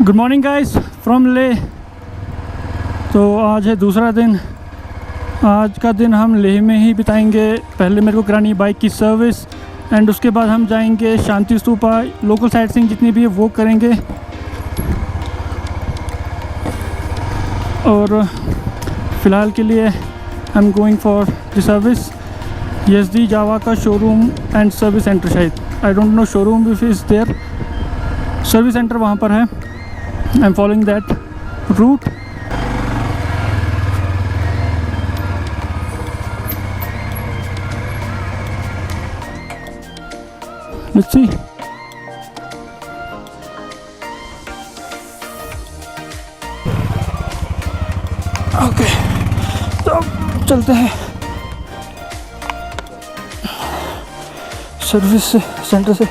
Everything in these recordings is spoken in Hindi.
गुड मॉर्निंग गाइस फ्रॉम ले। तो आज है दूसरा दिन। आज का दिन हम लेह में ही बिताएंगे। पहले मेरे को करानी है बाइक की सर्विस एंड उसके बाद हम जाएंगे Shanti Stupa. Local sightseeing जितनी भी है वो करेंगे। और फ़िलहाल के लिए I am going for the service YSD Jawa का शोरूम एंड सर्विस सेंटर। शायद I don't know showroom if is there, service centre वहाँ पर है। I am following that route. Let's see. Okay, तो चलते हैं सर्विस सेंटर से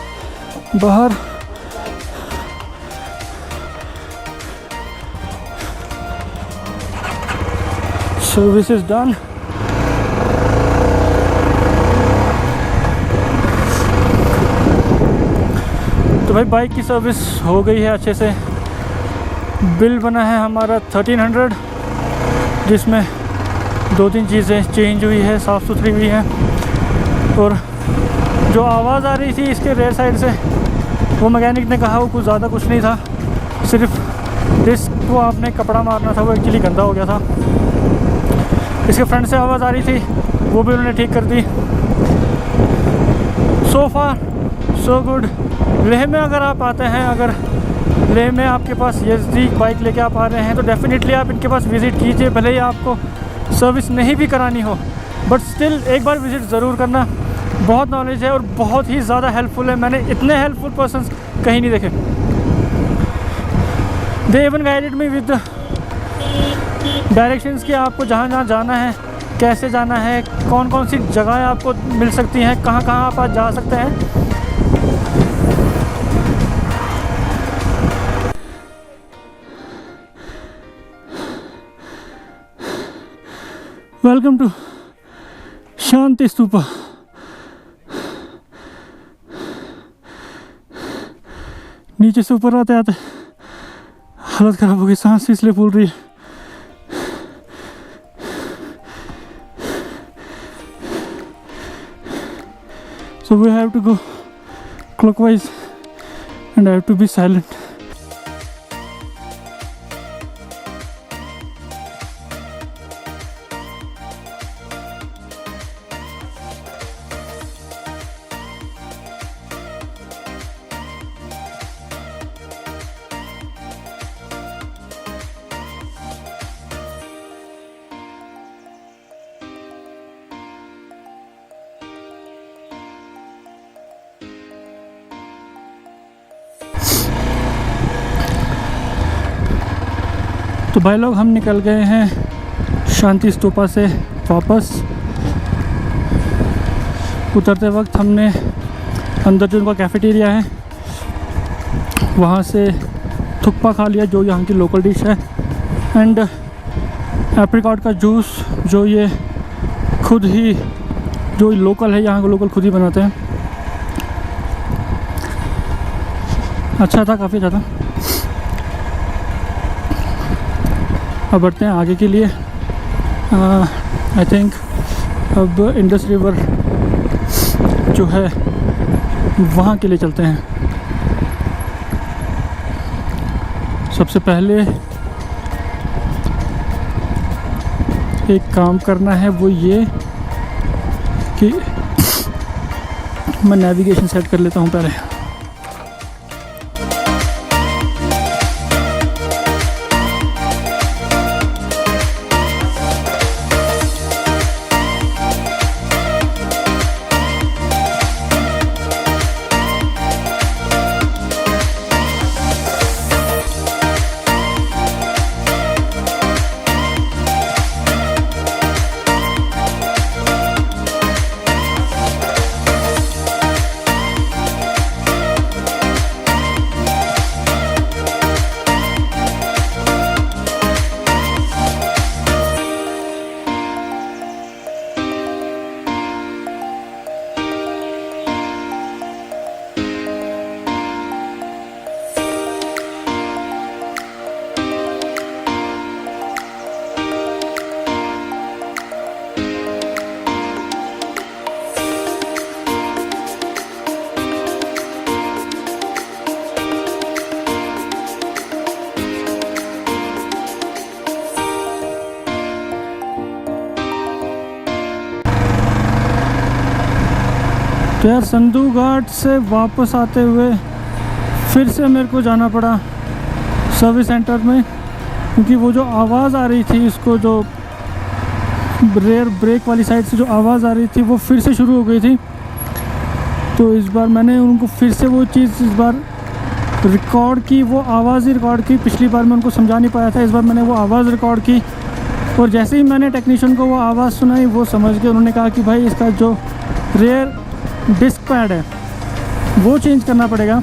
बाहर। Service is done. तो भाई बाइक की सर्विस हो गई है अच्छे से। बिल बना है हमारा 1300, जिसमें 2-3 चीज़ें चेंज हुई है, साफ़ सुथरी हुई है। और जो आवाज़ आ रही थी इसके रेयर साइड से, वो मैकेनिक ने कहा वो कुछ ज़्यादा कुछ नहीं था, सिर्फ डिस्क को आपने कपड़ा मारना था, वो एक्चुअली गंदा हो गया था। इसके फ्रंट से आवाज़ आ रही थी, वो भी उन्होंने ठीक कर दी। सो फार सो गुड। लेह में अगर आप आते हैं, अगर लेह में आपके पास YSD बाइक लेके आप आ रहे हैं, तो डेफ़िनेटली आप इनके पास विज़िट कीजिए। भले ही आपको सर्विस नहीं भी करानी हो, बट स्टिल एक बार विज़िट ज़रूर करना। बहुत नॉलेज है और बहुत ही ज़्यादा हेल्पफुल है। मैंने इतने हेल्पफुल पर्सन्स कहीं नहीं देखे। They even guided me with directions कि आपको जहाँ जहाँ जाना है, कैसे जाना है, कौन कौन सी जगहें आपको मिल सकती हैं, कहाँ कहाँ आप आज जा सकते हैं। वेलकम टू शांति स्तूपा। नीचे से ऊपर आते आते हालत ख़राब हो गई, सांस इसलिए फूल रही है। So we have to go clockwise and I have to be silent. तो भाई लोग हम निकल गए हैं शांति स्तूपा से वापस। उतरते वक्त हमने अंदर जो उनका कैफ़ेटेरिया है वहाँ से थुक्पा खा लिया, जो यहाँ की लोकल डिश है, एंड एप्रिकॉट का जूस, जो ये खुद ही जो लोकल है, यहाँ के लोकल खुद ही बनाते हैं। अच्छा था, काफ़ी अच्छा था। अब बढ़ते हैं आगे के लिए। आई थिंक अब इंडस रिवर जो है वहाँ के लिए चलते हैं। सबसे पहले एक काम करना है, वो ये कि मैं नेविगेशन सेट कर लेता हूँ पहले। तो यार संधू घाट से वापस आते हुए फिर से मेरे को जाना पड़ा सर्विस सेंटर में, क्योंकि वो जो आवाज़ आ रही थी इसको, जो रेयर ब्रेक वाली साइड से जो आवाज़ आ रही थी वो फिर से शुरू हो गई थी। तो इस बार मैंने उनको फिर से वो चीज़ इस बार रिकॉर्ड की, वो आवाज़ ही रिकॉर्ड की। पिछली बार मैं उनको समझा नहीं पाया था, इस बार मैंने वो आवाज़ रिकॉर्ड की। और जैसे ही मैंने टेक्नीशियन को वो आवाज़ सुनाई, वो समझ के उन्होंने कहा कि भाई इसका जो रेयर डिस्क पैड है वो चेंज करना पड़ेगा,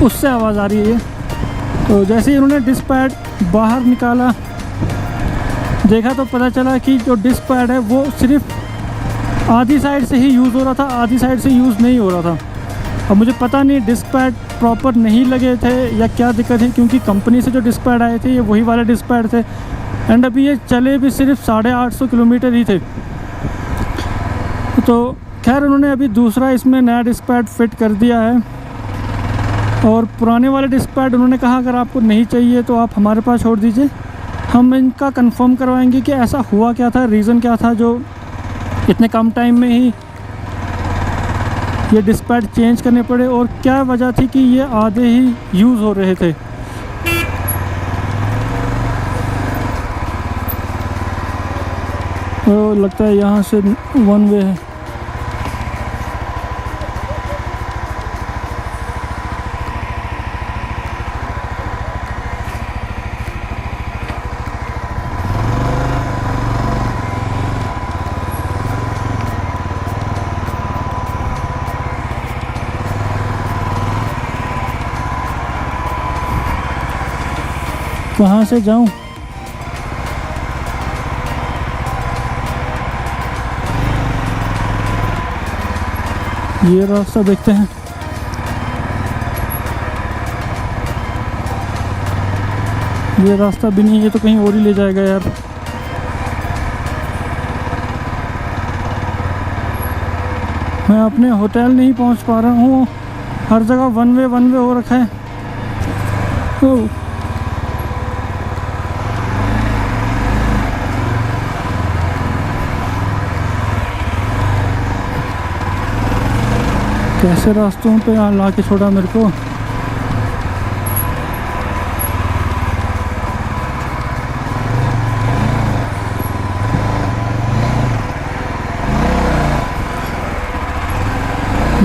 उससे आवाज़ आ रही है। तो जैसे ही उन्होंने डिस्क पैड बाहर निकाला, देखा तो पता चला कि जो डिस्क पैड है वो सिर्फ आधी साइड से ही यूज़ हो रहा था, आधी साइड से यूज़ नहीं हो रहा था। अब मुझे पता नहीं डिस्क पैड प्रॉपर नहीं लगे थे या क्या दिक्कत है, क्योंकि कंपनी से जो डिस्क पैड आए थे ये वही वाले डिस्क पैड थे। एंड अभी ये चले भी सिर्फ 850 किलोमीटर ही थे। तो खैर उन्होंने अभी दूसरा इसमें नया डिस्क पैड फिट कर दिया है। और पुराने वाले डिस्क पैड उन्होंने कहा अगर आपको नहीं चाहिए तो आप हमारे पास छोड़ दीजिए, हम इनका कंफर्म करवाएंगे कि ऐसा हुआ क्या था, रीज़न क्या था जो इतने कम टाइम में ही ये डिस्क पैड चेंज करने पड़े, और क्या वजह थी कि ये आधे ही यूज़ हो रहे थे। तो लगता है यहाँ से वन वे है। कहाँ से जाऊँ? ये रास्ता देखते हैं। ये रास्ता भी नहीं, ये तो कहीं और ही ले जाएगा यार। मैं अपने होटल नहीं पहुंच पा रहा हूँ, हर जगह वन वे हो रखा है। ओह, कैसे रास्तों पे ला के छोड़ा मेरे को।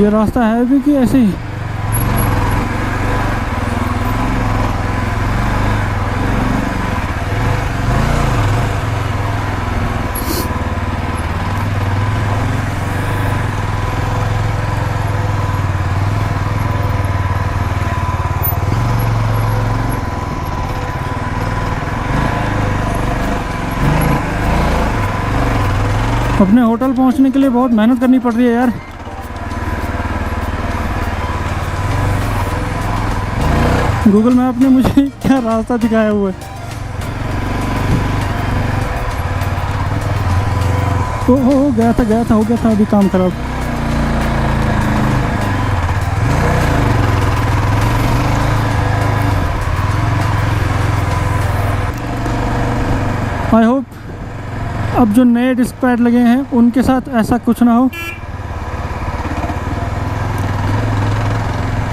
ये रास्ता है भी कि ऐसे ही? अपने होटल पहुंचने के लिए बहुत मेहनत करनी पड़ रही है यार। गूगल मैप ने मुझे क्या रास्ता दिखाया हुआ है। हो गया था हो गया था अभी काम खराब। आई होप अब जो नए डिस्क पैड लगे हैं उनके साथ ऐसा कुछ ना हो,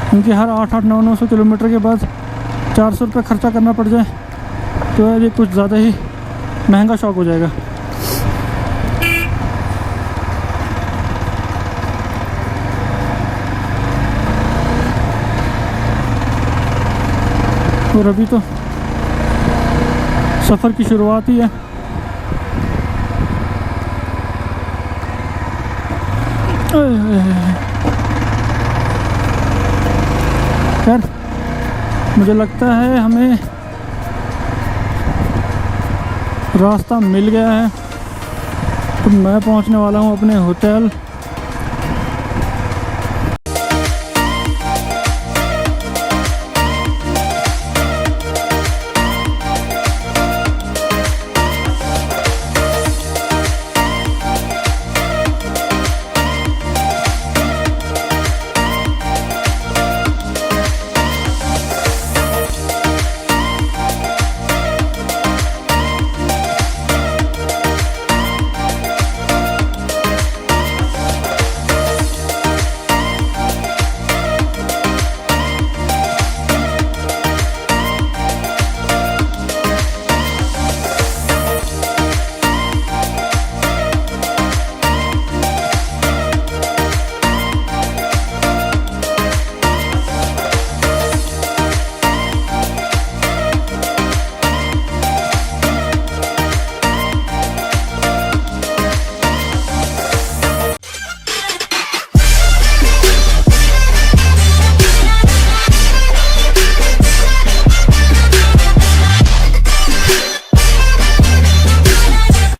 क्योंकि हर 800-900 किलोमीटर के बाद 400 रुपये खर्चा करना पड़ जाए तो यार ये कुछ ज़्यादा ही महंगा शौक हो जाएगा। और अभी तो सफ़र की शुरुआत ही है। खैर मुझे लगता है हमें रास्ता मिल गया है, तो मैं पहुंचने वाला हूं अपने होटल।